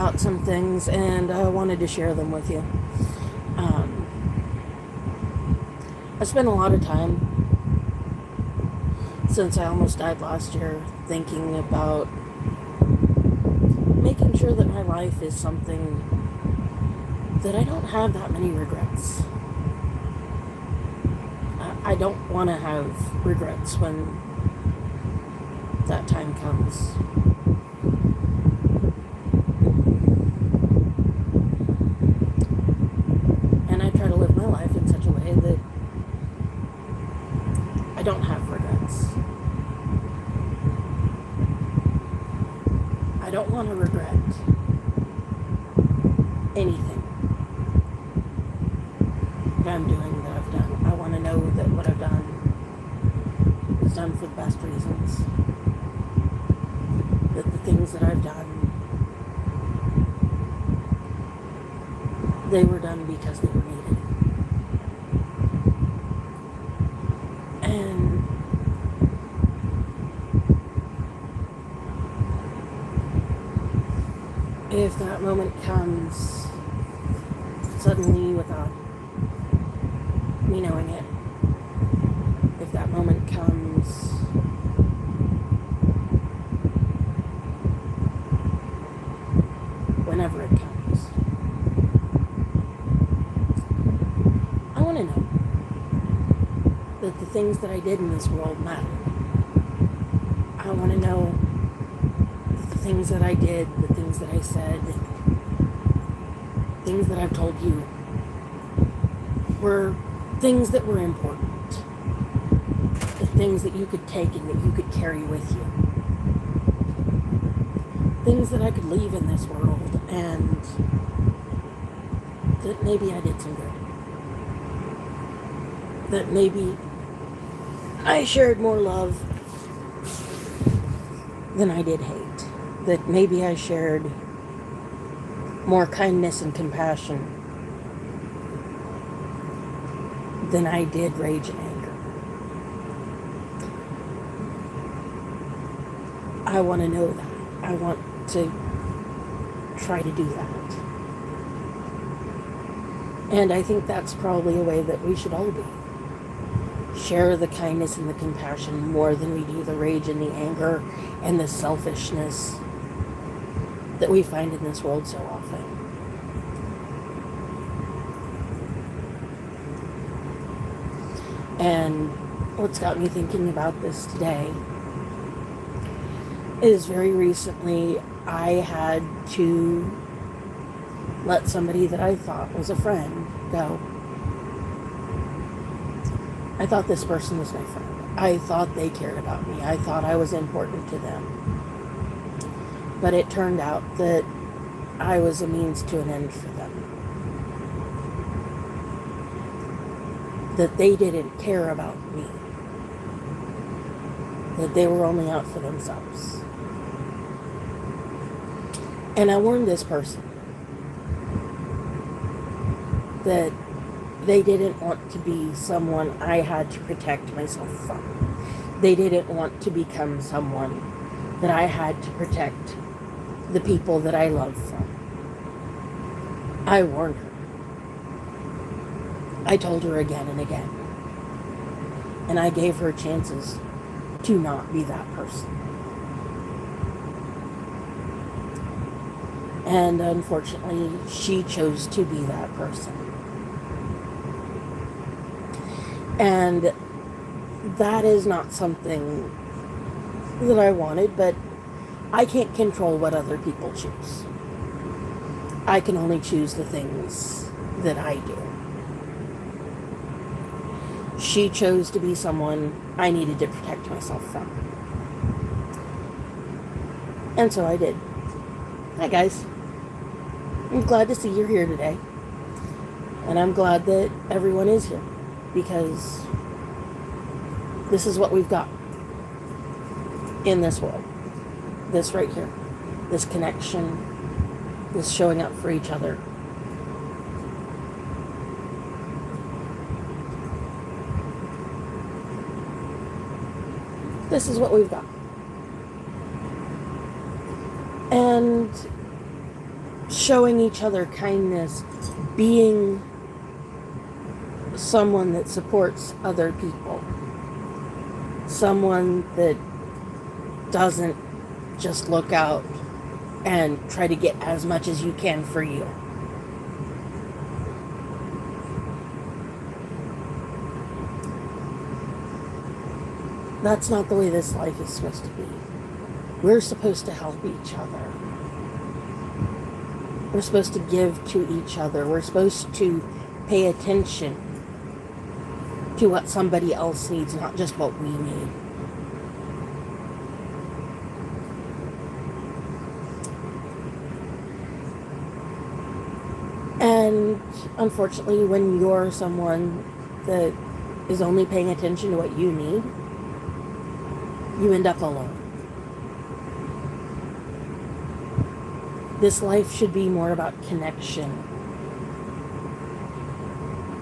About some things, and I wanted to share them with you. Um, I spent a lot of time since I almost died last year thinking about making sure that my life is something that I don't have that many regrets. I don't want to have regrets when that time comes. And I try to live my life in such a way that I don't have regrets. I don't want to regret anything that I'm doing, that I've done. I want to know that what I've done is done for the best reasons. That the things that I've done, they were done because they were needed. And if that moment comes suddenly without me knowing it, if that moment comes whenever it comes, I want to know that the things that I did in this world matter. I want to know that the things that I did, the things that I said, things that I've told you were things that were important. The things that you could take and that you could carry with you. Things that I could leave in this world, and that maybe I did some good. That maybe I shared more love than I did hate. That maybe I shared more kindness and compassion than I did rage and anger. I want to know that. I want to try to do that. And I think that's probably a way that we should all be. Share the kindness and the compassion more than we do the rage and the anger and the selfishness that we find in this world so often. And what's got me thinking about this today is very recently I had to let somebody that I thought was a friend go. I thought this person was my friend. I thought they cared about me. I thought I was important to them. But it turned out that I was a means to an end for them. That they didn't care about me. That they were only out for themselves. And I warned this person that they didn't want to be someone I had to protect myself from. They didn't want to become someone that I had to protect the people that I love from. I warned her. I told her again and again. And I gave her chances to not be that person. And unfortunately, she chose to be that person. And that is not something that I wanted, but I can't control what other people choose. I can only choose the things that I do. She chose to be someone I needed to protect myself from. And so I did. Hi guys. I'm glad to see you're here today. And I'm glad that everyone is here. Because this is what we've got in this world. This right here. This connection. This showing up for each other. This is what we've got. And showing each other kindness, being someone that supports other people, someone that doesn't just look out and try to get as much as you can for you. That's not the way this life is supposed to be. We're supposed to help each other. We're supposed to give to each other. We're supposed to pay attention to what somebody else needs, not just what we need. And unfortunately, when you're someone that is only paying attention to what you need, you end up alone. This life should be more about connection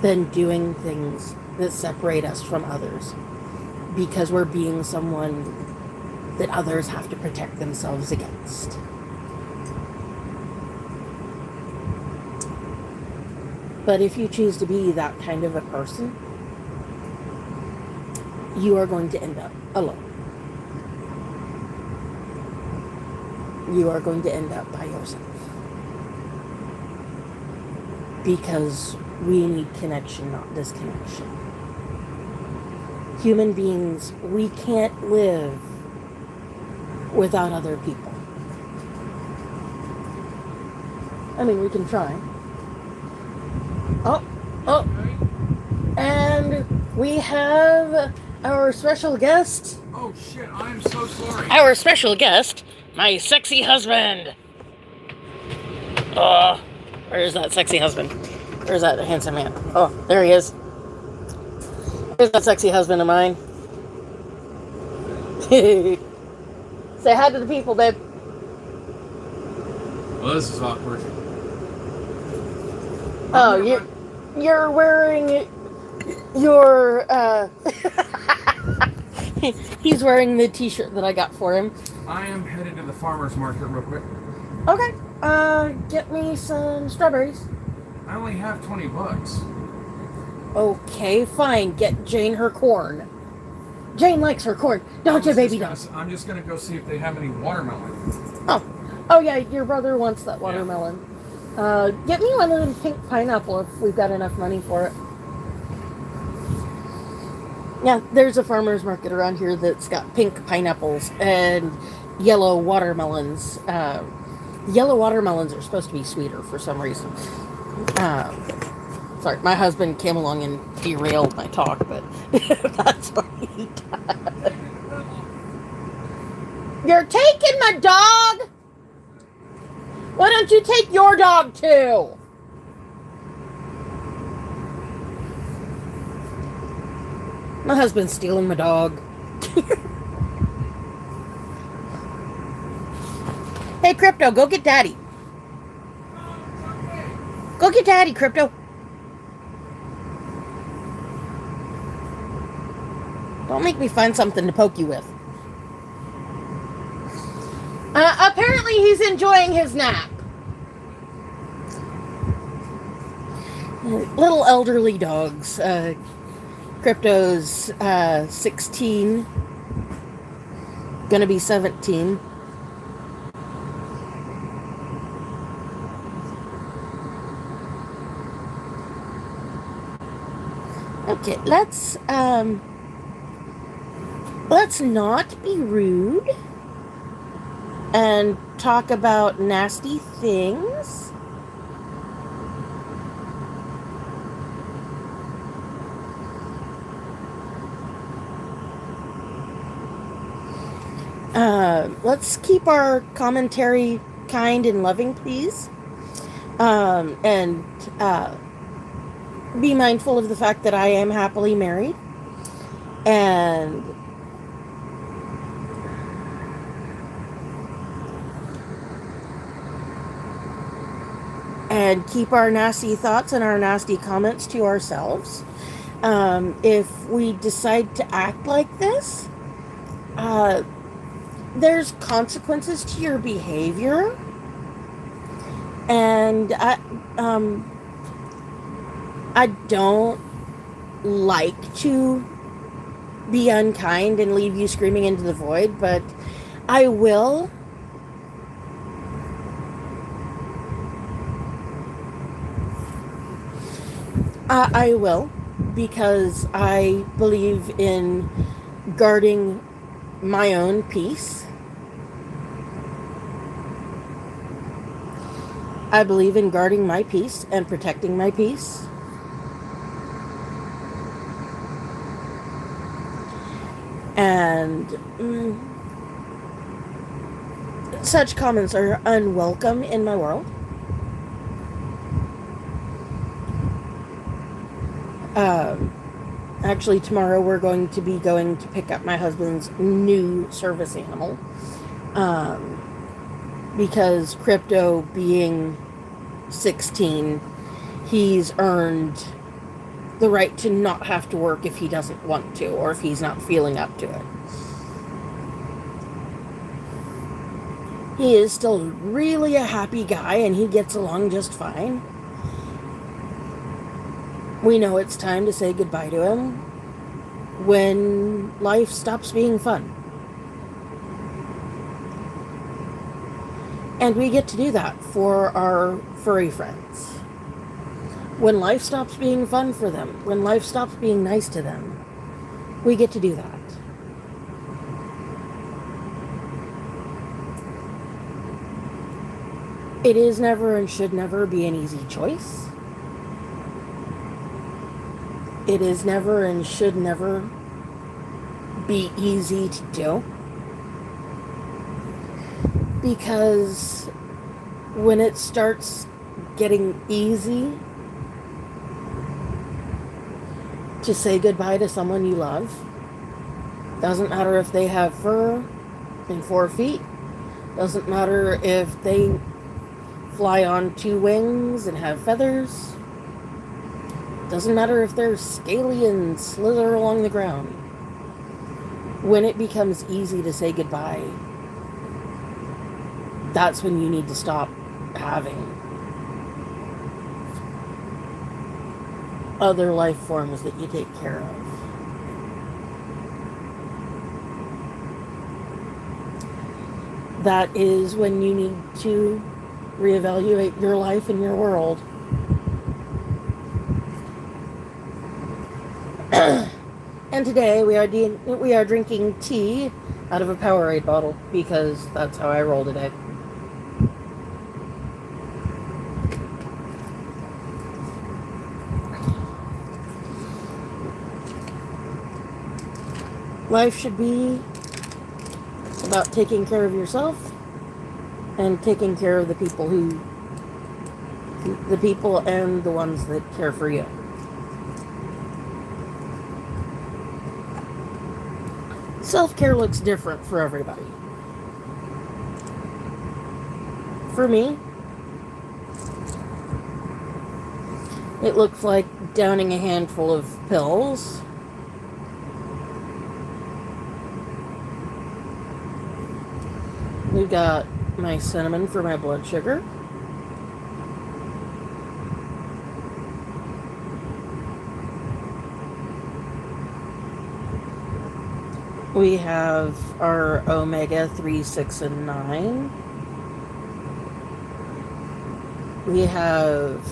than doing things that separate us from others, because we're being someone that others have to protect themselves against. But if you choose to be that kind of a person, you are going to end up alone. You are going to end up by yourself. Because we need connection, not disconnection. Human beings, we can't live without other people. I mean, we can try. Oh, and we have our special guest. Oh shit, I'm so sorry. Our special guest, my sexy husband. Where's that sexy husband? Where's that handsome man? Oh, there he is. Here's that sexy husband of mine. Say hi to the people, babe. Well, this is awkward. Oh, you're wearing your, he's wearing the t-shirt that I got for him. I am headed to the farmer's market real quick. Okay, get me some strawberries. I only have $20. Okay, fine, get Jane her corn. Jane likes her corn, don't you, baby doll? I'm just gonna go see if they have any watermelon. Oh yeah, your brother wants that watermelon. Yeah. Get me one of them pink pineapple if we've got enough money for it. Yeah, there's a farmer's market around here that's got pink pineapples and yellow watermelons. Yellow watermelons are supposed to be sweeter for some reason. Sorry, my husband came along and derailed my talk, but that's what he does. You're taking my dog? Why don't you take your dog too? My husband's stealing my dog. Hey, Crypto, go get Daddy. Go get Daddy, Crypto. Don't make me find something to poke you with. Apparently he's enjoying his nap. Little elderly dogs. Crypto's 16. Gonna be 17. Okay, let's not be rude and talk about nasty things. Let's keep our commentary kind and loving, please. And be mindful of the fact that I am happily married. And keep our nasty thoughts and our nasty comments to ourselves. If we decide to act like this, there's consequences to your behavior. And And I don't like to be unkind and leave you screaming into the void, but I will. I will, because I believe in guarding my own peace. I believe in guarding my peace and protecting my peace. And such comments are unwelcome in my world. Actually, tomorrow we're going to be going to pick up my husband's new service animal. Because Crypto being 16, he's earned the right to not have to work if he doesn't want to, or if he's not feeling up to it. He is still really a happy guy, and he gets along just fine. We know it's time to say goodbye to him when life stops being fun. And we get to do that for our furry friends. When life stops being fun for them, when life stops being nice to them, we get to do that. It is never and should never be an easy choice. It is never and should never be easy to do. Because when it starts getting easy to say goodbye to someone you love, doesn't matter if they have fur and 4 feet, doesn't matter if they fly on 2 wings and have feathers, doesn't matter if they're scaly and slither along the ground. When it becomes easy to say goodbye, that's when you need to stop having other life forms that you take care of. That is when you need to reevaluate your life and your world. And today we are drinking tea out of a Powerade bottle, because that's how I roll today. Life should be about taking care of yourself and taking care of the people and the ones that care for you. Self-care looks different for everybody. For me, it looks like downing a handful of pills, we've got my cinnamon for my blood sugar. We have our omega 3, 6, and 9. We have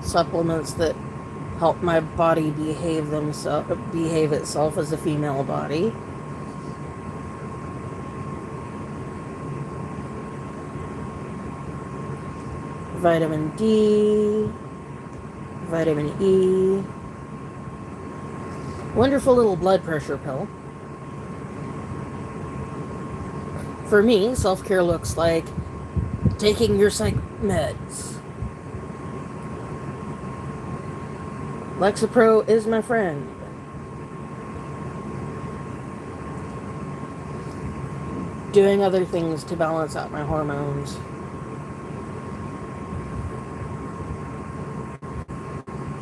supplements that help my body behave itself as a female body. Vitamin D, vitamin E, wonderful little blood pressure pill. For me, self-care looks like taking your psych meds. Lexapro is my friend. Doing other things to balance out my hormones.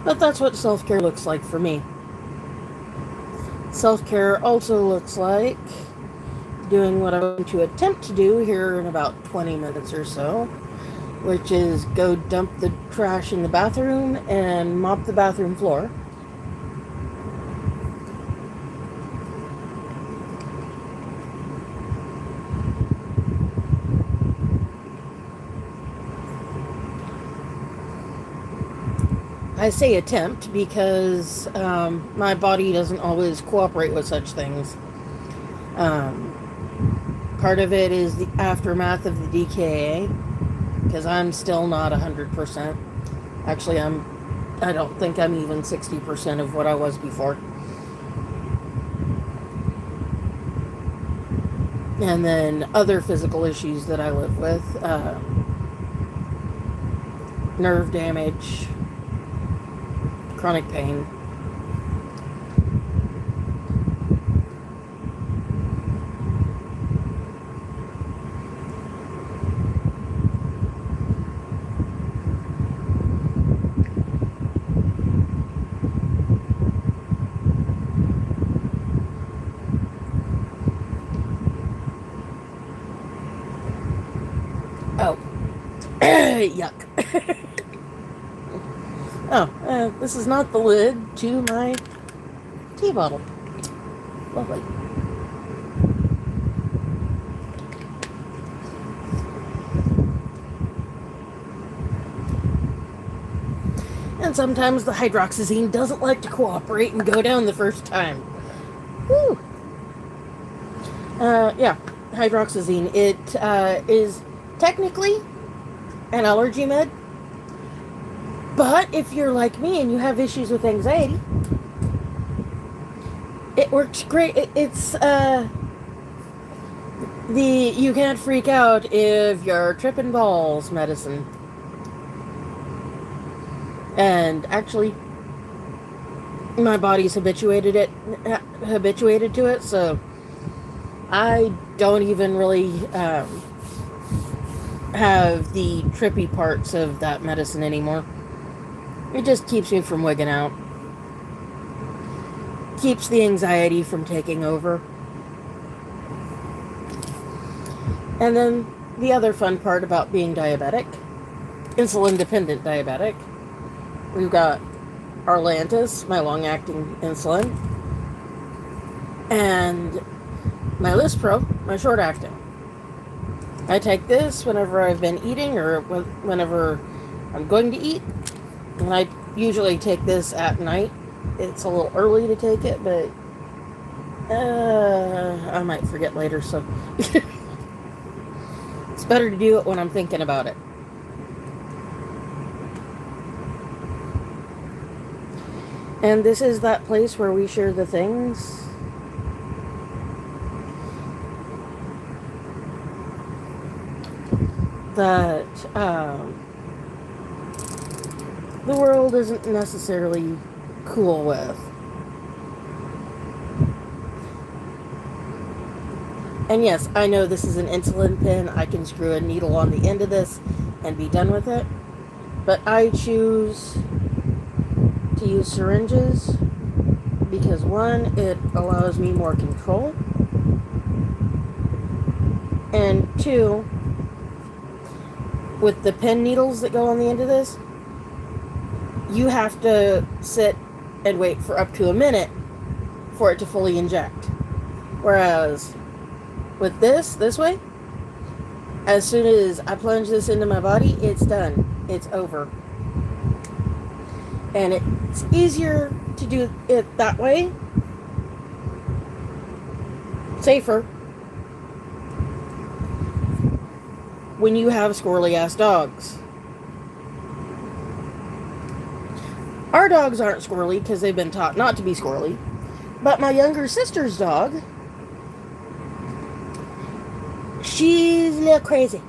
But that's what self-care looks like for me. Self-care also looks like doing what I'm going to attempt to do here in about 20 minutes or so, which is go dump the trash in the bathroom and mop the bathroom floor. I say attempt because my body doesn't always cooperate with such things. Part of it is the aftermath of the DKA, because I'm still not 100%. Actually, I don't think I'm even 60% of what I was before. And then other physical issues that I live with, nerve damage, chronic pain. Oh, yuck. Oh, this is not the lid to my tea bottle. Lovely. And sometimes the hydroxyzine doesn't like to cooperate and go down the first time. Woo! Yeah, hydroxyzine. It is technically an allergy med. But if you're like me and you have issues with anxiety, it works great. It's you can't freak out if you're tripping balls medicine. And actually, my body's habituated to it, so I don't even really have the trippy parts of that medicine anymore. It just keeps me from wigging out. Keeps the anxiety from taking over. And then the other fun part about being diabetic, insulin-dependent diabetic, we've got Arlantis, my long-acting insulin, and my Lispro, my short-acting. I take this whenever I've been eating or whenever I'm going to eat. And I usually take this at night. It's a little early to take it, but I might forget later, so it's better to do it when I'm thinking about it. And this is that place where we share the things that the world isn't necessarily cool with. And yes, I know this is an insulin pen. I can screw a needle on the end of this and be done with it. But I choose to use syringes because, one, it allows me more control. And two, with the pen needles that go on the end of this, you have to sit and wait for up to a minute for it to fully inject. Whereas with this way, as soon as I plunge this into my body, it's done. It's over. And it's easier to do it that way. Safer. When you have squirrely ass dogs. Our dogs aren't squirrely because they've been taught not to be squirrely. But my younger sister's dog, she's a little crazy.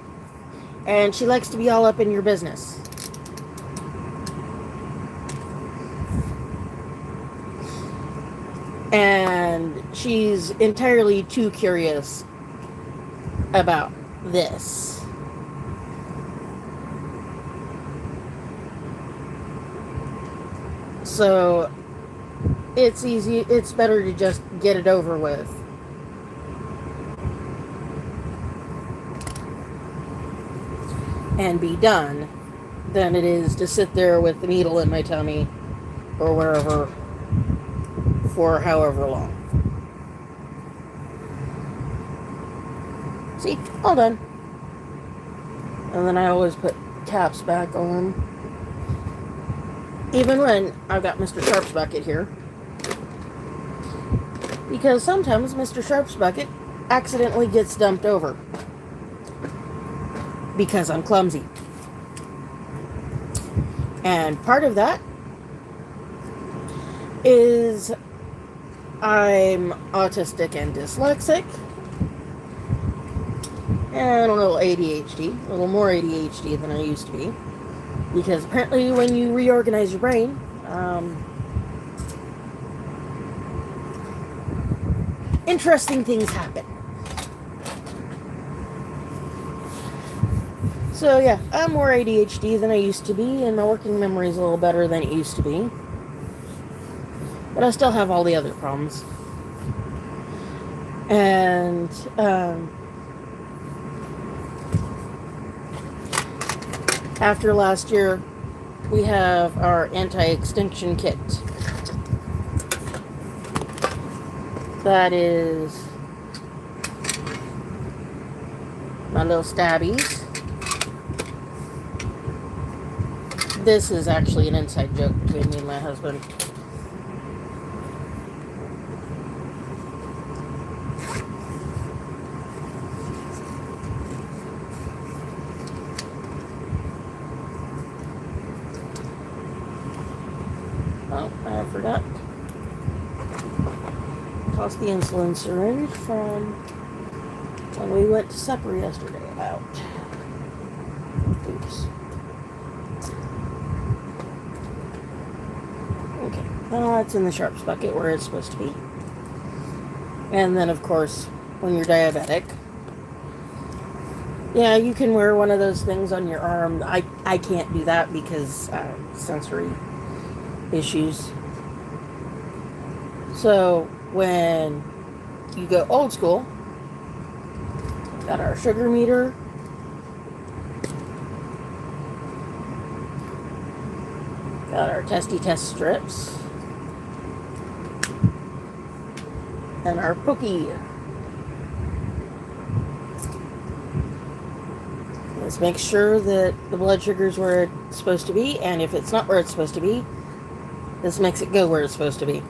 And she likes to be all up in your business. And she's entirely too curious about this. So it's easy, it's better to just get it over with. and be done than it is to sit there with the needle in my tummy or wherever for however long. See, all done. And then I always put caps back on. Even when I've got Mr. Sharp's bucket here. Because sometimes Mr. Sharp's bucket accidentally gets dumped over. Because I'm clumsy. And part of that is I'm autistic and dyslexic. And a little ADHD. A little more ADHD than I used to be. Because apparently when you reorganize your brain, interesting things happen. So yeah, I'm more ADHD than I used to be, and my working memory is a little better than it used to be. But I still have all the other problems. And after last year, we have our anti-extinction kit. That is my little stabbies. This is actually an inside joke between me and my husband. Oh, I forgot. Tossed the insulin syringe from when we went to supper yesterday out. Oops. Okay, well, it's in the Sharps bucket where it's supposed to be. And then, of course, when you're diabetic, yeah, you can wear one of those things on your arm. I can't do that because sensory issues. So when you go old school, got our sugar meter, got our testy test strips, and our pokey. Let's make sure that the blood sugar is where it's supposed to be, and if it's not where it's supposed to be, this makes it go where it's supposed to be.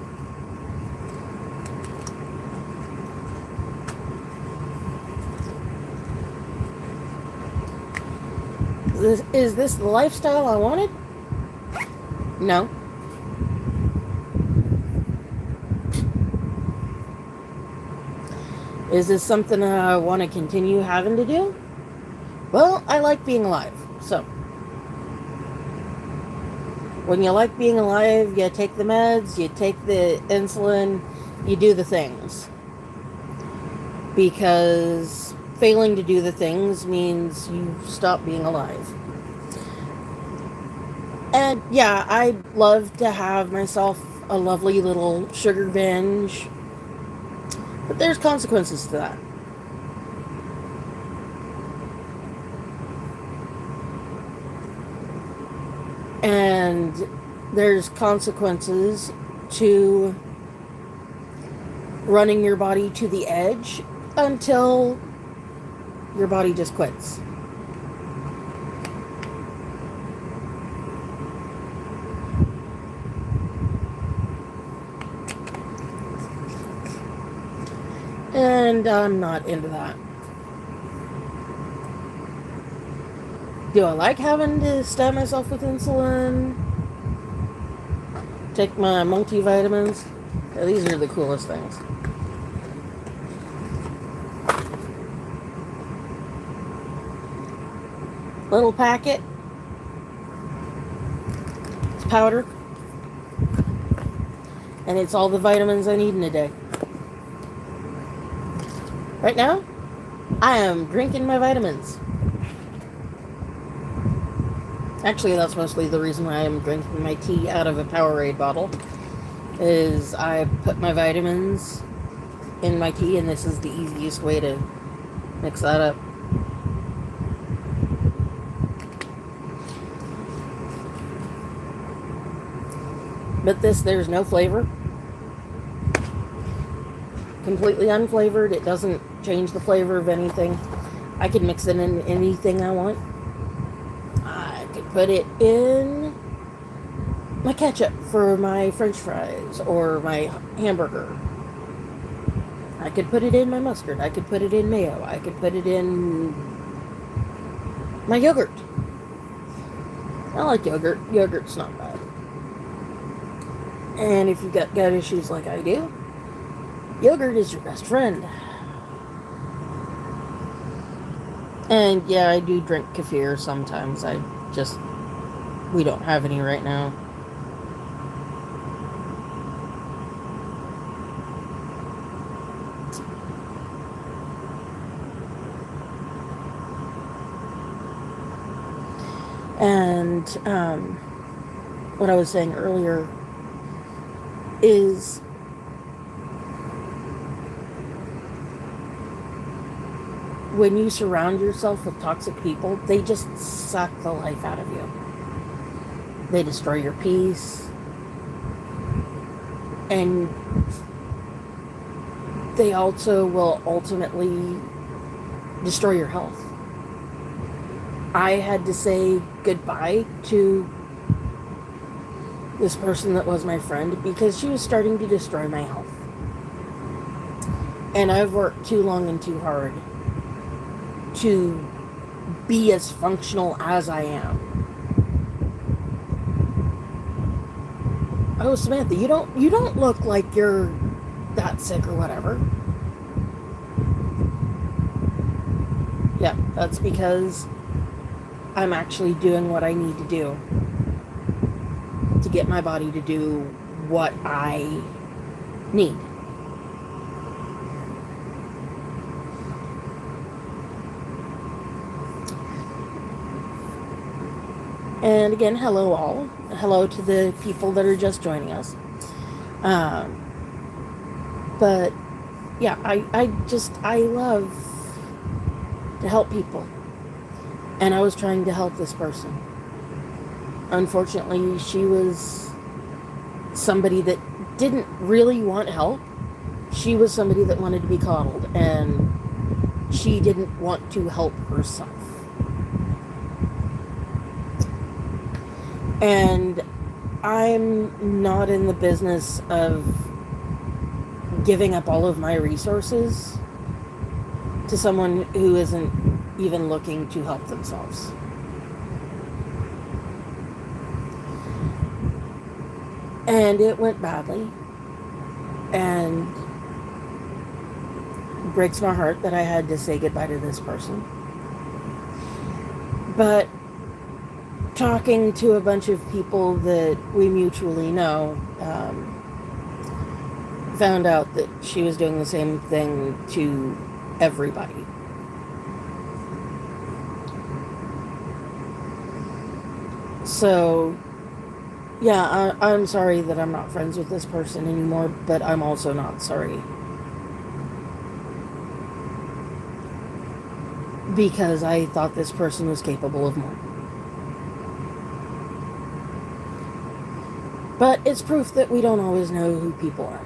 Is this the lifestyle I wanted? No. Is this something I want to continue having to do? Well, I like being alive, so. When you like being alive, you take the meds, you take the insulin, you do the things. Because failing to do the things means you stop being alive. And yeah, I'd love to have myself a lovely little sugar binge. But there's consequences to that. And there's consequences to running your body to the edge until your body just quits. And I'm not into that. Do I like having to stab myself with insulin? Take my multivitamins? Yeah, these are the coolest things. Little packet. It's powder. And it's all the vitamins I need in a day. Right now, I am drinking my vitamins. Actually, that's mostly the reason why I'm drinking my tea out of a Powerade bottle. Is I put my vitamins in my tea, and this is the easiest way to mix that up. But this, there's no flavor. Completely unflavored. It doesn't change the flavor of anything. I can mix it in anything I want. I could put it in my ketchup for my french fries or my hamburger. I could put it in my mustard. I could put it in mayo. I could put it in my yogurt. I like yogurt. Yogurt's not bad. And if you've got gut issues like I do, yogurt is your best friend. And yeah, I do drink kefir sometimes. We don't have any right now. And what I was saying earlier is when you surround yourself with toxic people, they just suck the life out of you. They destroy your peace. And they also will ultimately destroy your health. I had to say goodbye to this person that was my friend because she was starting to destroy my health. And I've worked too long and too hard to be as functional as I am. Oh, Samantha, you don't look like you're that sick or whatever. Yeah, that's because I'm actually doing what I need to do to get my body to do what I need. And again, hello all. Hello to the people that are just joining us. But yeah, I love to help people. And I was trying to help this person. Unfortunately, she was somebody that didn't really want help. She was somebody that wanted to be coddled, and she didn't want to help herself. And I'm not in the business of giving up all of my resources to someone who isn't even looking to help themselves. And it went badly. And it breaks my heart that I had to say goodbye to this person. But talking to a bunch of people that we mutually know, found out that she was doing the same thing to everybody. So, yeah, I'm sorry that I'm not friends with this person anymore, but I'm also not sorry. Because I thought this person was capable of more. But it's proof that we don't always know who people are.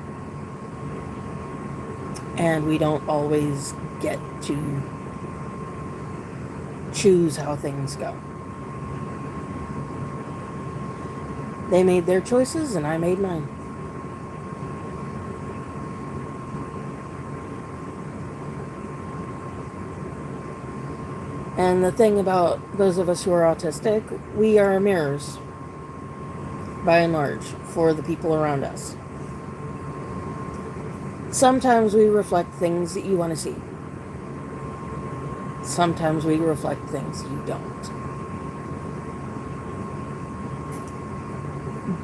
And we don't always get to choose how things go. They made their choices and I made mine. And the thing about those of us who are autistic, we are mirrors, by and large, for the people around us. Sometimes we reflect things that you want to see. Sometimes we reflect things you don't.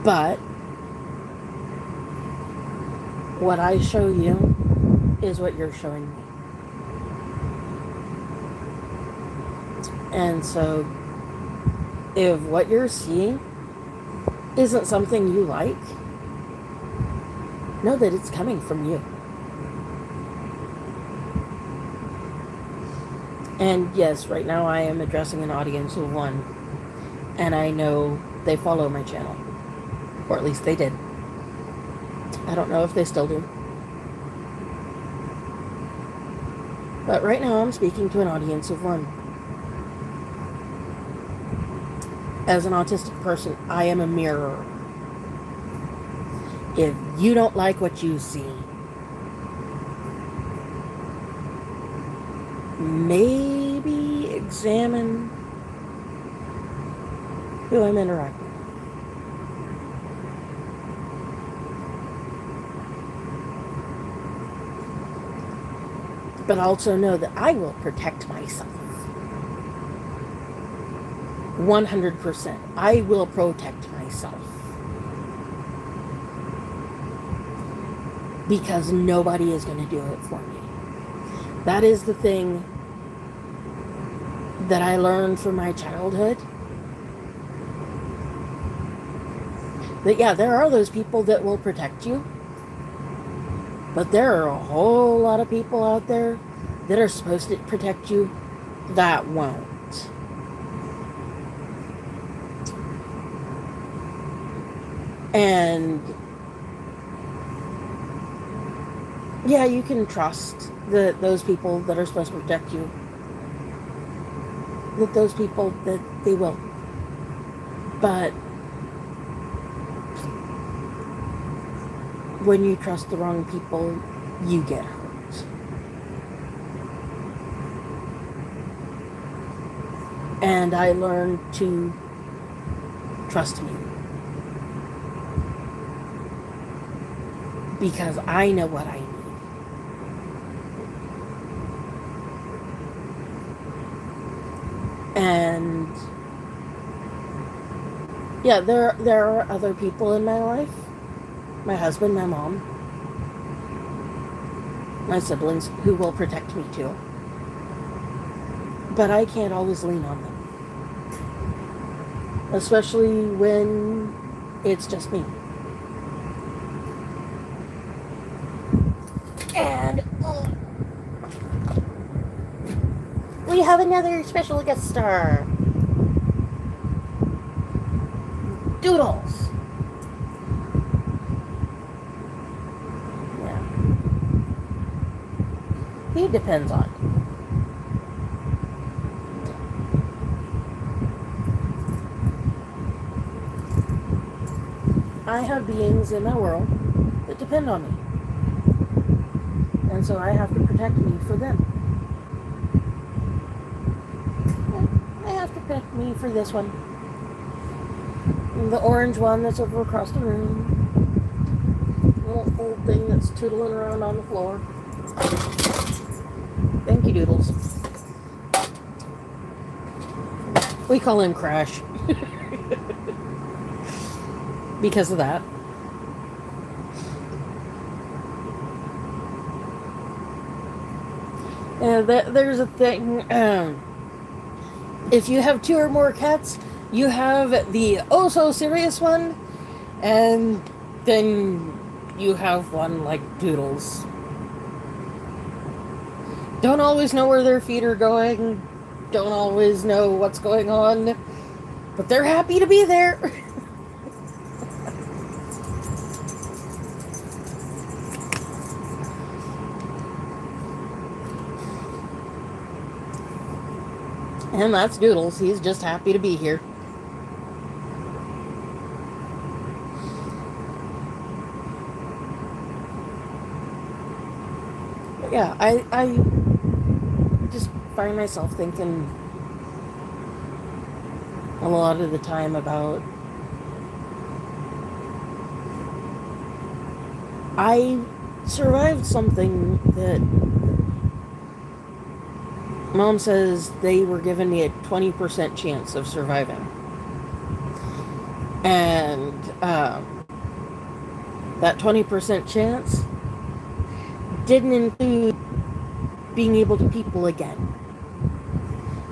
But what I show you is what you're showing me. And so, if what you're seeing isn't something you like, know that it's coming from you. And yes, right now I am addressing an audience of one, and I know they follow my channel. Or at least they did. I don't know if they still do. But right now I'm speaking to an audience of one. As an autistic person, I am a mirror. If you don't like what you see, maybe examine who I'm interacting with. But also know that I will protect myself. 100%. I will protect myself. Because nobody is going to do it for me. That is the thing that I learned from my childhood. That, yeah, there are those people that will protect you. But there are a whole lot of people out there that are supposed to protect you that won't. And yeah, you can trust that those people that are supposed to protect you, that those people, that they will. But when you trust the wrong people, you get hurt. And I learned to trust me. Because I know what I need. And yeah, there are other people in my life. My husband, my mom, my siblings who will protect me too. But I can't always lean on them. Especially when it's just me. And we have another special guest star. Doodles. Yeah. He depends on. I have beings in my world that depend on me. And so I have to protect me for them. I have to protect me for this one. The orange one that's over across the room. The little old thing that's tootling around on the floor. Thank you, Doodles. We call him Crash. Because of that. There's a thing, if you have 2 or more cats, you have the oh so serious one, and then you have one like Doodles. Don't always know where their feet are going, don't always know what's going on, but they're happy to be there. And that's Doodles. He's just happy to be here. But yeah, I just find myself thinking a lot of the time about I survived something that Mom says they were giving me a 20% chance of surviving. And that 20% chance didn't include being able to people again.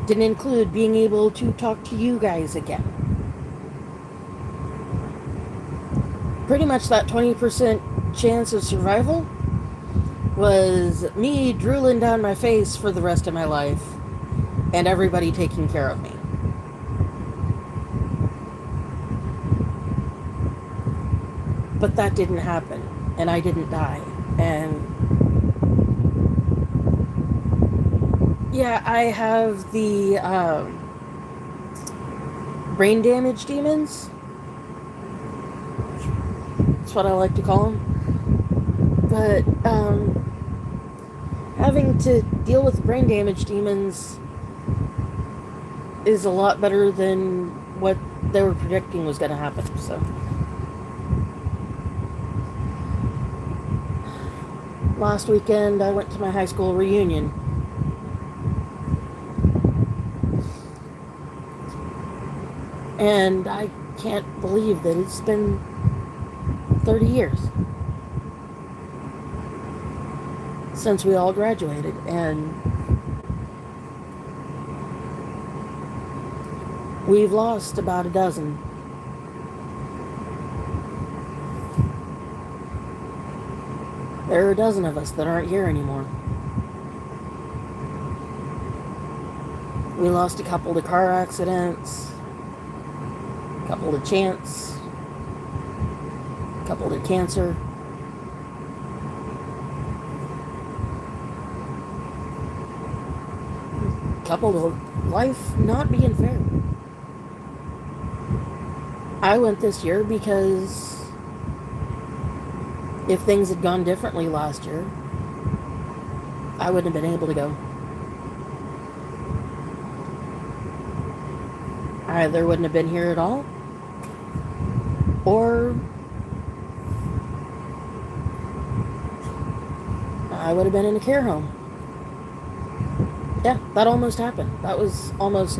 Didn't include being able to talk to you guys again. Pretty much that 20% chance of survival was me drooling down my face for the rest of my life and everybody taking care of me. But that didn't happen, and I didn't die. And yeah, I have the brain damage demons. That's what I like to call them. But having to deal with brain damage demons is a lot better than what they were predicting was going to happen. So last weekend I went to my high school reunion. And I can't believe that it's been 30 years since we all graduated. And we've lost about a dozen. There are a dozen of us that aren't here anymore. We lost a couple to car accidents, a couple to chance, a couple to cancer. A couple to life not being fair. I went this year because if things had gone differently last year, I wouldn't have been able to go. I either wouldn't have been here at all, or I would have been in a care home. Yeah, that almost happened. That was almost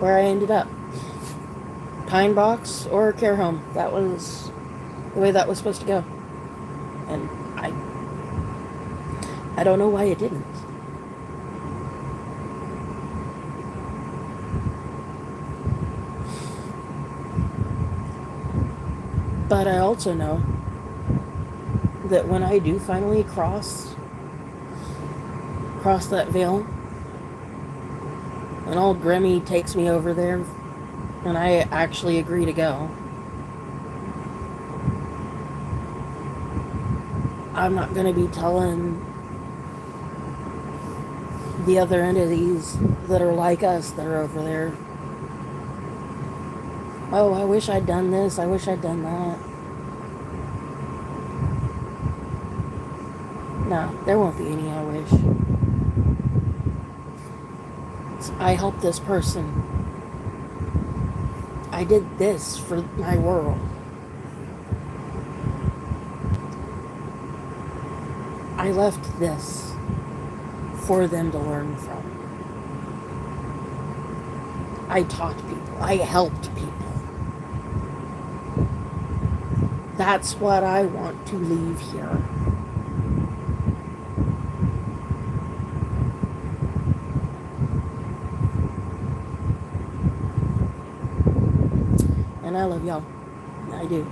where I ended up. Pine box or a care home. That was the way that was supposed to go. And I don't know why it didn't. But I also know that when I do finally cross that veil, and old Grimmy takes me over there, and I actually agree to go, I'm not going to be telling the other entities that are like us that are over there, oh, I wish I'd done this, I wish I'd done that. No, there won't be any I wish. I helped this person. I did this for my world. I left this for them to learn from. I taught people. I helped people. That's what I want to leave here. And I love y'all. I do.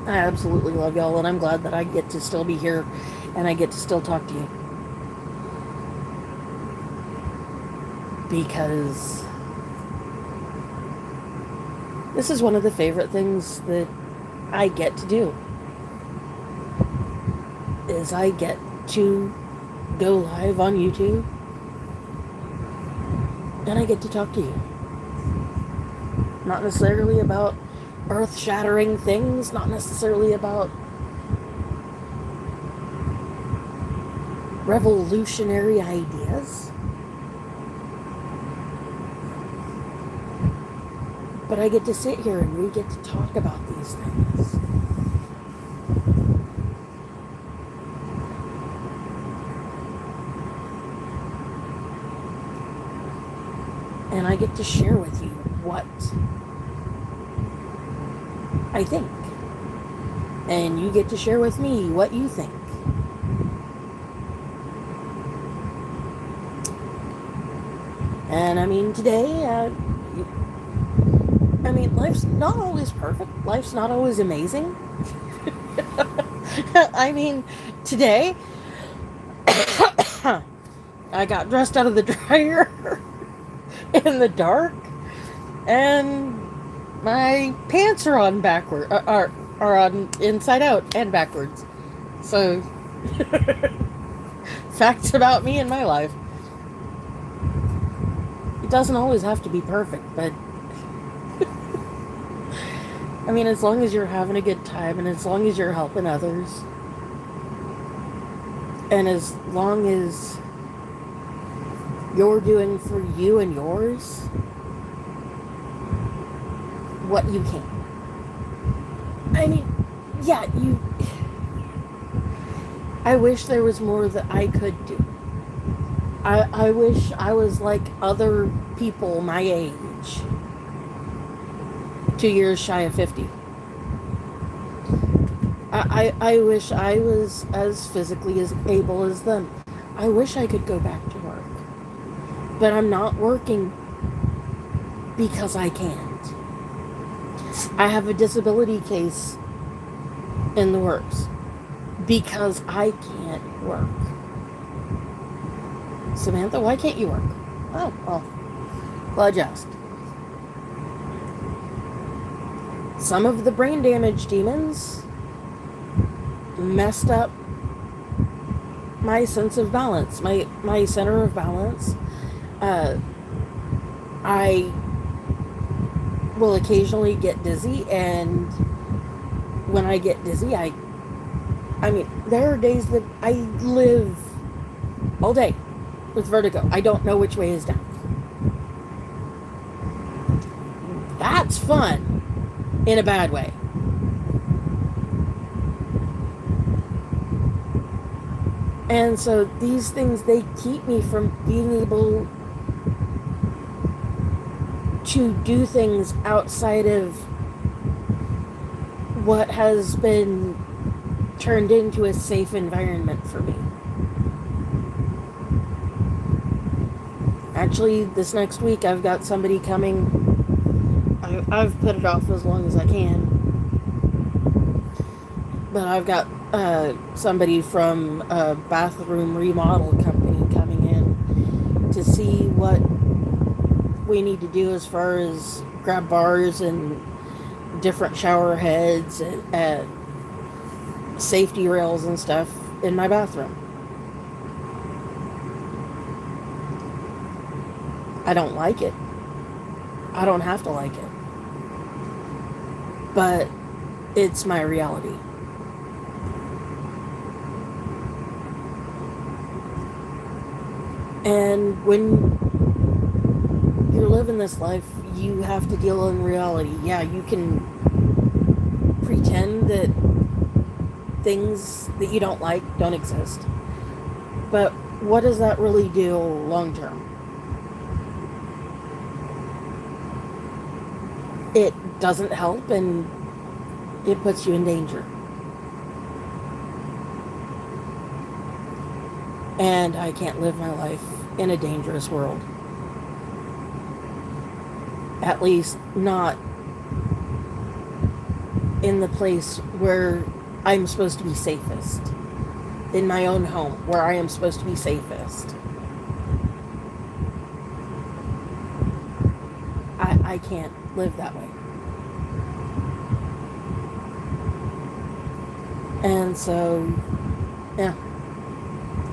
I absolutely love y'all, and I'm glad that I get to still be here and I get to still talk to you. Because this is one of the favorite things that I get to do. Is I get to go live on YouTube and I get to talk to you. Not necessarily about earth-shattering things, not necessarily about revolutionary ideas, but I get to sit here and we get to talk about these things. And I get to share with you what I think. And you get to share with me what you think. And I mean, today, life's not always perfect. Life's not always amazing. I mean, today, I got dressed out of the dryer in the dark, and My pants are on backward, are on inside out and backwards. So, facts about me and my life. It doesn't always have to be perfect, but I mean, as long as you're having a good time and as long as you're helping others, and as long as you're doing for you and yours what you can. I mean, yeah, I wish there was more that I could do. I wish I was like other people my age. 2 years shy of 50. I wish I was as physically as able as them. I wish I could go back to work. But I'm not working because I can't. I have a disability case in the works because I can't work. Samantha, why can't you work? Oh, well, glad you asked. Some of the brain damage demons messed up my sense of balance, my center of balance. I will occasionally get dizzy, and when I get dizzy, I mean, there are days that I live all day with vertigo. I don't know which way is down. That's fun in a bad way. And so these things, they keep me from being able to do things outside of what has been turned into a safe environment for me. Actually, this next week I've got somebody coming. I've put it off as long as I can. But I've got somebody from a bathroom remodel company coming in to see what we need to do as far as grab bars and different shower heads and safety rails and stuff in my bathroom. I don't like it. I don't have to like it. But it's my reality. And when you're living this life, you have to deal in reality. Yeah, you can pretend that things that you don't like don't exist. But what does that really do long term? It doesn't help, and it puts you in danger. And I can't live my life in a dangerous world. At least not in the place where I'm supposed to be safest. In my own home, where I am supposed to be safest. I can't live that way. And so, yeah.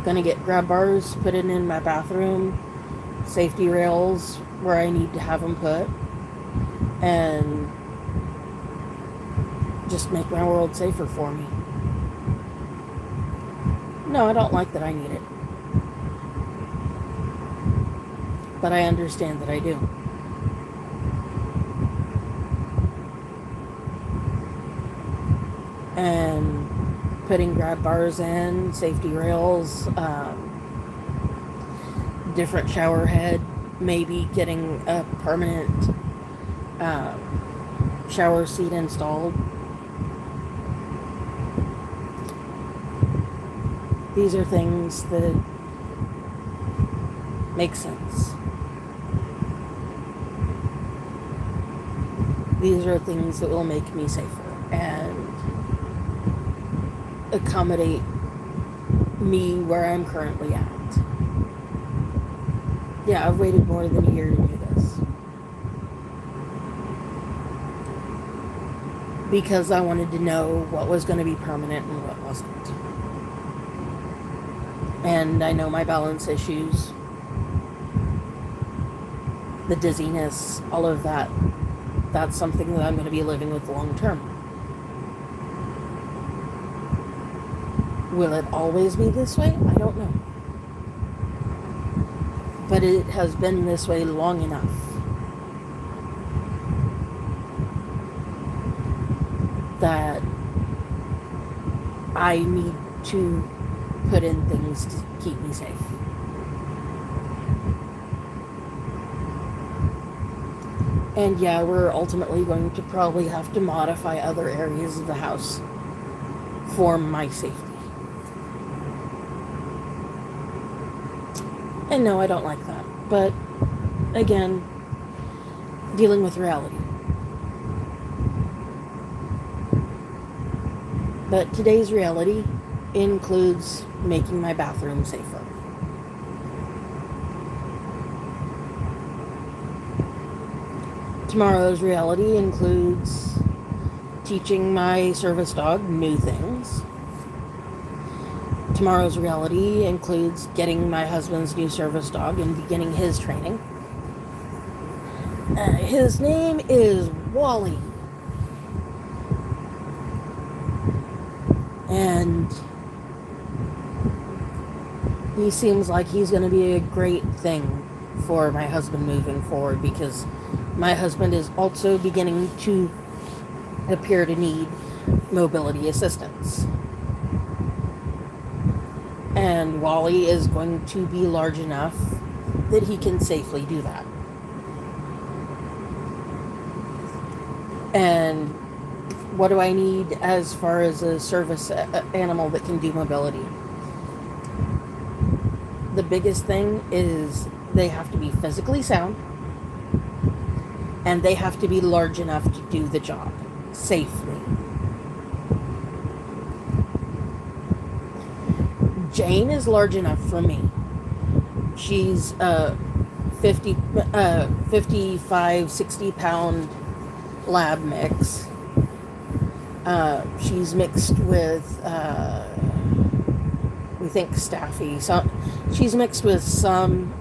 Gonna get grab bars, put it in my bathroom, safety rails where I need to have them put, and just make my world safer for me. No, I don't like that I need it. But I understand that I do. And putting grab bars in, safety rails, different shower head, maybe getting a permanent shower seat installed. These are things that make sense. These are things that will make me safer and accommodate me where I'm currently at. Yeah, I've waited more than a year to do this. because I wanted to know what was going to be permanent and what wasn't. And I know my balance issues, the dizziness, all of that. That's something that I'm going to be living with long term. Will it always be this way? I don't know. But it has been this way long enough. That I need to put in things to keep me safe. And yeah, we're ultimately going to probably have to modify other areas of the house for my safety. And no, I don't like that. But again, dealing with reality. But today's reality includes making my bathroom safer. Tomorrow's reality includes teaching my service dog new things. Tomorrow's reality includes getting my husband's new service dog and beginning his training. His name is Wally. And he seems like he's going to be a great thing for my husband moving forward, because my husband is also beginning to appear to need mobility assistance. And Wally is going to be large enough that he can safely do that. And what do I need as far as a service animal that can do mobility? The biggest thing is they have to be physically sound, and they have to be large enough to do the job safely. Jane is large enough for me. She's a 55, 60 pound lab mix. She's mixed with, we think, Staffy. So she's mixed with some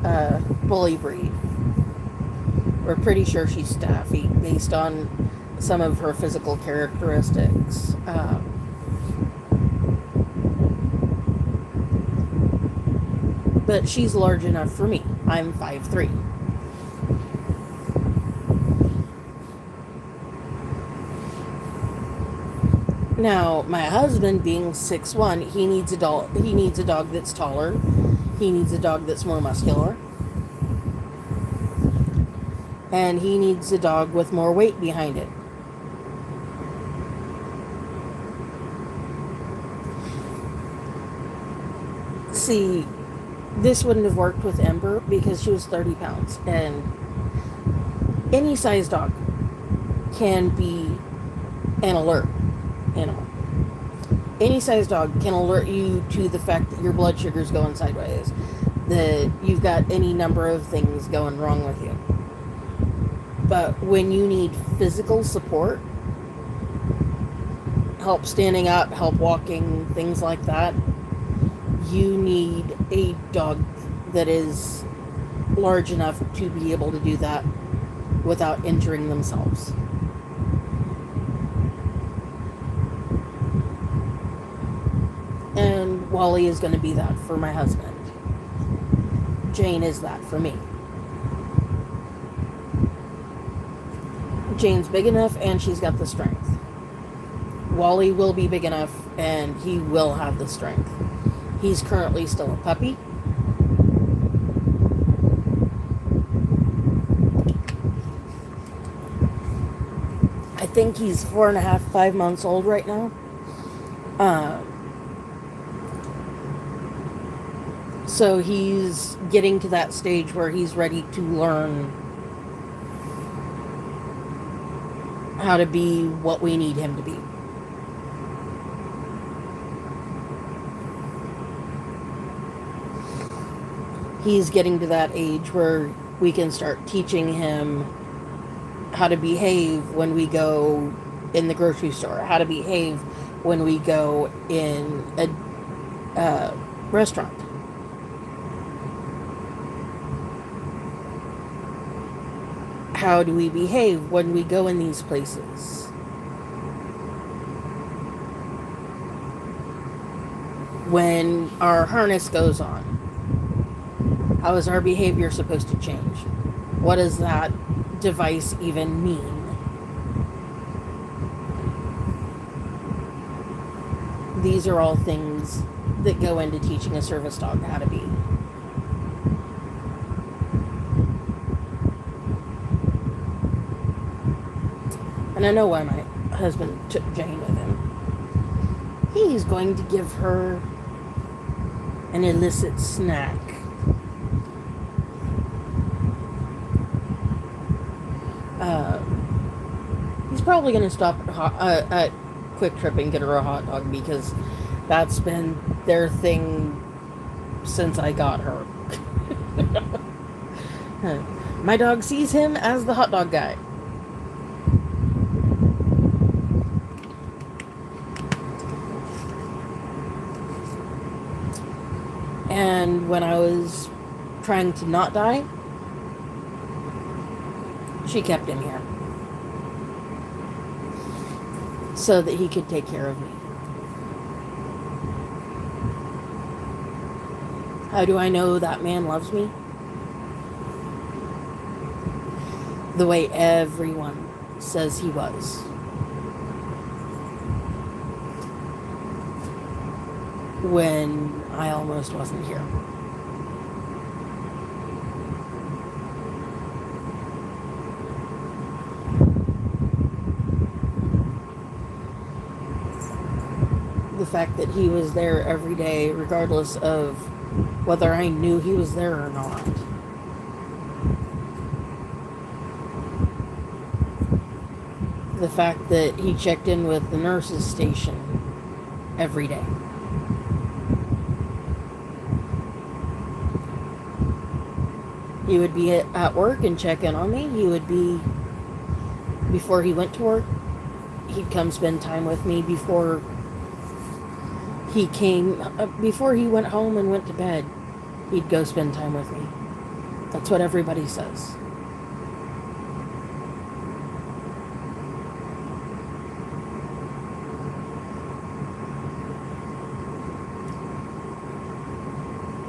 bully breed. We're pretty sure she's Staffy based on some of her physical characteristics. But she's large enough for me. I'm 5'3". Now, my husband being 6'1", he needs a dog that's taller. He needs a dog that's more muscular. And he needs a dog with more weight behind it. See, this wouldn't have worked with Ember because she was 30 pounds. And any size dog can be an alert animal. Any size dog can alert you to the fact that your blood sugar's going sideways, that you've got any number of things going wrong with you. But when you need physical support, help standing up, help walking, things like that, you need a dog that is large enough to be able to do that without injuring themselves. And Wally is going to be that for my husband. Jane is that for me. Jane's big enough and she's got the strength. Wally will be big enough and he will have the strength. He's currently still a puppy. I think he's 4.5, 5 months old right now. So he's getting to that stage where he's ready to learn how to be what we need him to be. He's getting to that age where we can start teaching him how to behave when we go in the grocery store, how to behave when we go in a restaurant. How do we behave when we go in these places? When our harness goes on, how is our behavior supposed to change? What does that device even mean? These are all things that go into teaching a service dog how to be. And I know why my husband took Jane with him. He's going to give her an illicit snack. He's probably going to stop at Quick Trip and get her a hot dog, because that's been their thing since I got her. My dog sees him as the hot dog guy. And when I was trying to not die, she kept him here so that he could take care of me. How do I know that man loves me? The way everyone says he was. When I almost wasn't here. The fact that he was there every day, regardless of whether I knew he was there or not. The fact that he checked in with the nurse's station every day. He would be at work and check in on me. He would be, before he went to work, he'd come spend time with me before he before he went home and went to bed. He'd go spend time with me. That's what everybody says.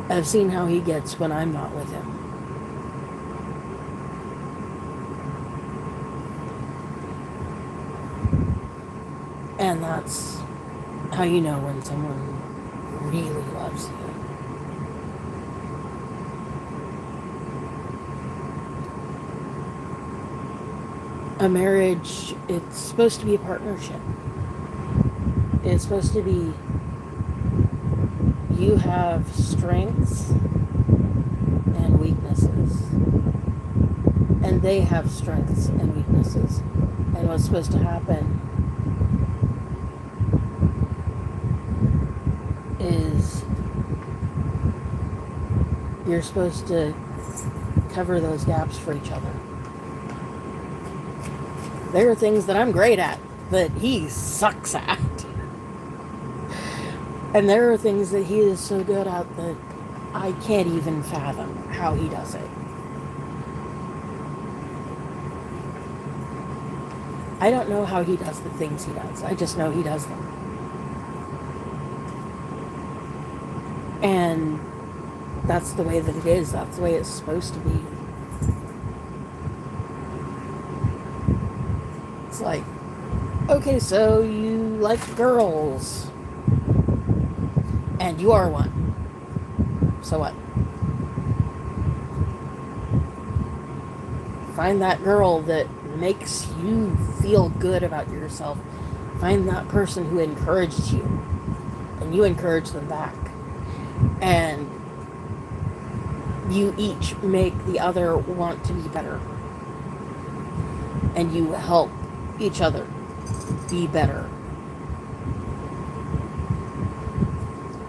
I've seen how he gets when I'm not with him. And that's how you know when someone really loves you. A marriage, it's supposed to be a partnership. It's supposed to be, you have strengths and weaknesses. And they have strengths and weaknesses. And what's supposed to happen is you're supposed to cover those gaps for each other. There are things that I'm great at that he sucks at. And there are things that he is so good at that I can't even fathom how he does it. I don't know how he does the things he does. I just know he does them. And that's the way that it is. That's the way it's supposed to be. It's like, okay, so you like girls. And you are one. So what? Find that girl that makes you feel good about yourself. Find that person who encouraged you. And you encourage them back. And you each make the other want to be better. And you help each other be better.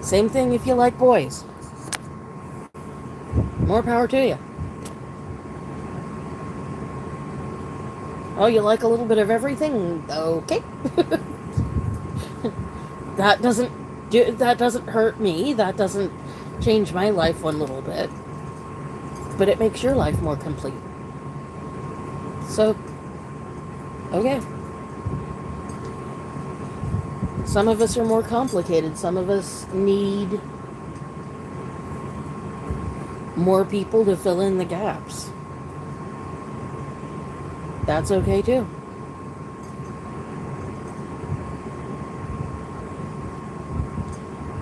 Same thing if you like boys. More power to you. Oh, you like a little bit of everything? Okay. That doesn't hurt me. That doesn't change my life one little bit. But it makes your life more complete. So, okay. Some of us are more complicated. Some of us need more people to fill in the gaps. That's okay too.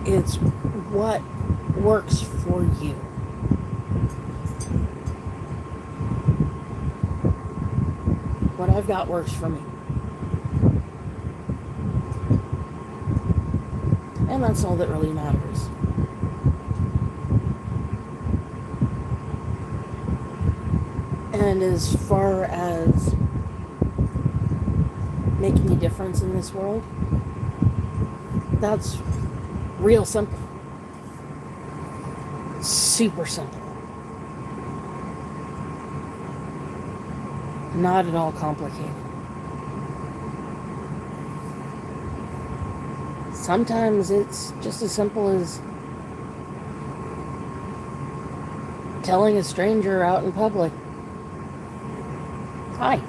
It's what works for you. What I've got works for me. And that's all that really matters. And as far as making a difference in this world, that's real simple. Super simple. Not at all complicated. Sometimes it's just as simple as telling a stranger out in public, hi.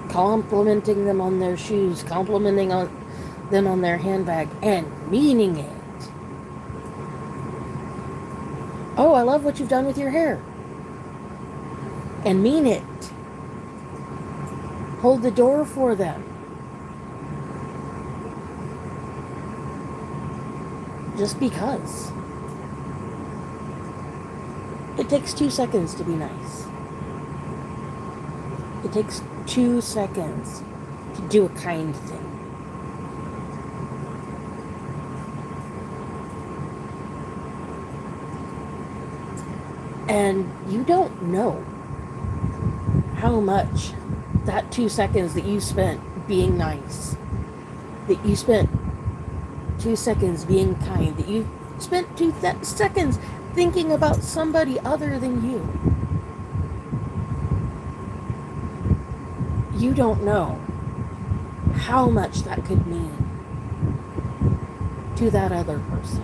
Complimenting them on their shoes, complimenting them on their handbag, and meaning it. Oh, I love what you've done with your hair. And mean it. Hold the door for them. Just because. It takes 2 seconds to be nice. It takes 2 seconds to do a kind thing. And you don't know how much that 2 seconds that you spent being nice, that you spent 2 seconds being kind, that you spent 2 seconds thinking about somebody other than you. You don't know how much that could mean to that other person.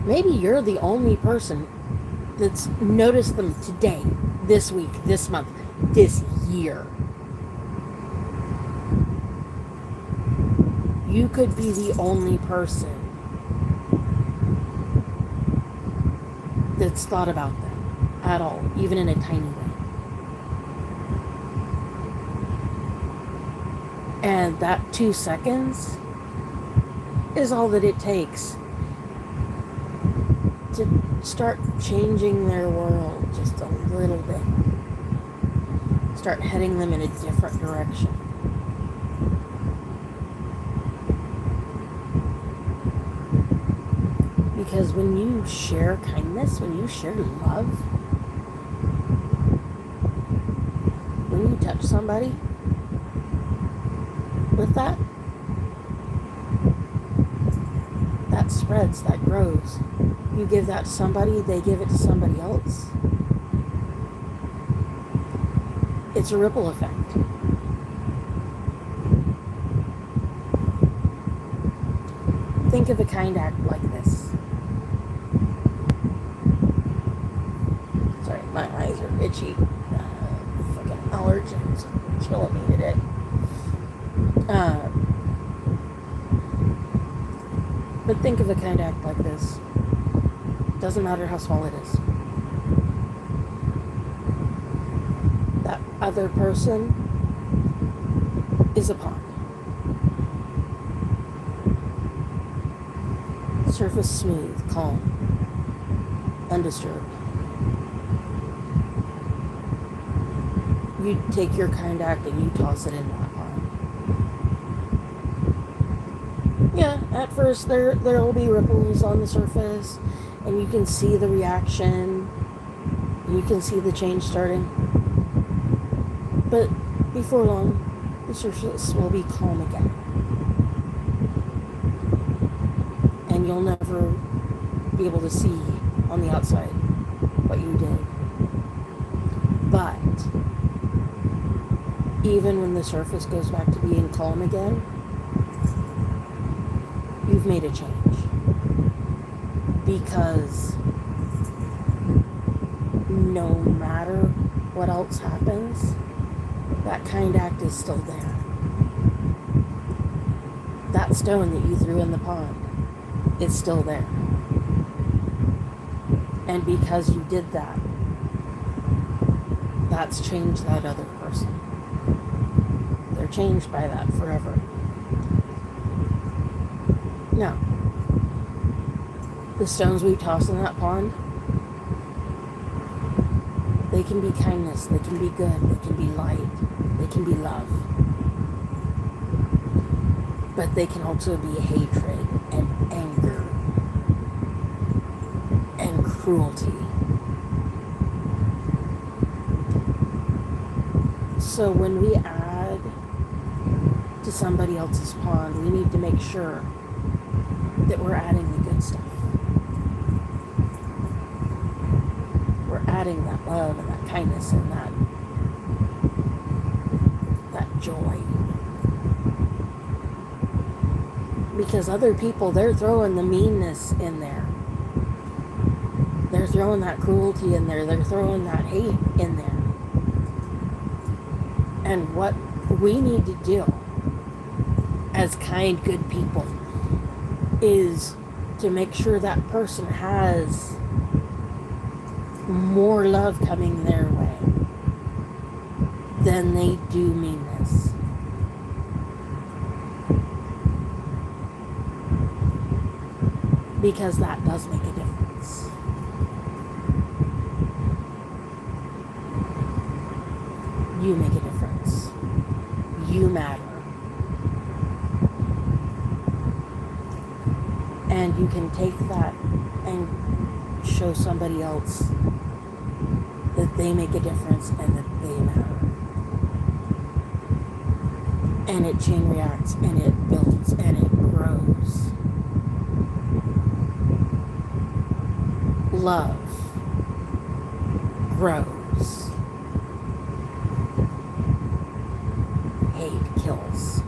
Maybe you're the only person that's noticed them today, this week, this month, this year. You could be the only person that's thought about them at all, even in a tiny way. And that 2 seconds is all that it takes to start changing their world just a little bit. Start heading them in a different direction. Because when you share kindness, when you share love, when you touch somebody with that, that spreads, that grows. You give that to somebody, they give it to somebody else. It's a ripple effect. Think of a kind act like this. Sorry, my eyes are itchy. Fucking allergens are killing me today. But think of a kind act like this. Doesn't matter how small it is. That other person is a pond. Surface smooth, calm, undisturbed. You take your kind act and you toss it in that pond. Yeah, at first there will be ripples on the surface, and you can see the reaction, you can see the change starting. But before long, the surface will be calm again. And you'll never be able to see on the outside what you did. even when the surface goes back to being calm again, you've made a change. Because no matter what else happens, that kind act is still there. That stone that you threw in the pond, it's still there. And because you did that, that's changed that other person. They're changed by that forever. Now, the stones we toss in that pond, they can be kindness, they can be good, they can be light, they can be love. But they can also be hatred and anger and cruelty. So when we add to somebody else's pond, we need to make sure that we're adding the good stuff. We're adding that love and that kindness and that joy. Because other people, they're throwing the meanness in there. They're throwing that cruelty in there. They're throwing that hate in there. And what we need to do as kind, good people is to make sure that person has more love coming their way than they do meanness. Because that does make a difference. You make a difference. You matter. And you can take that and show somebody else that they make a difference and that they matter. And it chain reacts and it builds and it grows. Love grows. Hate kills.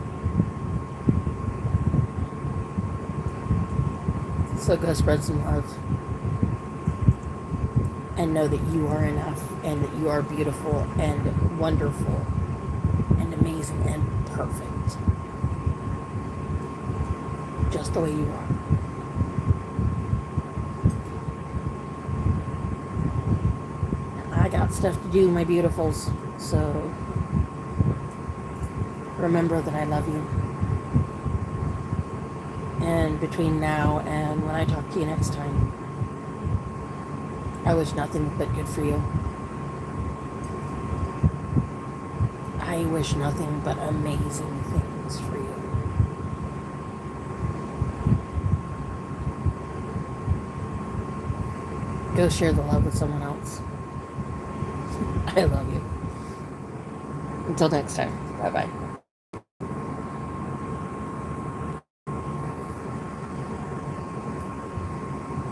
So go spread some love. And know that you are enough and that you are beautiful and wonderful and amazing and perfect. Just the way you are. I got stuff to do, my beautifuls. So remember that I love you. And between now and when I talk to you next time, I wish nothing but good for you. I wish nothing but amazing things for you. Go share the love with someone else. I love you. Until next time. Bye-bye.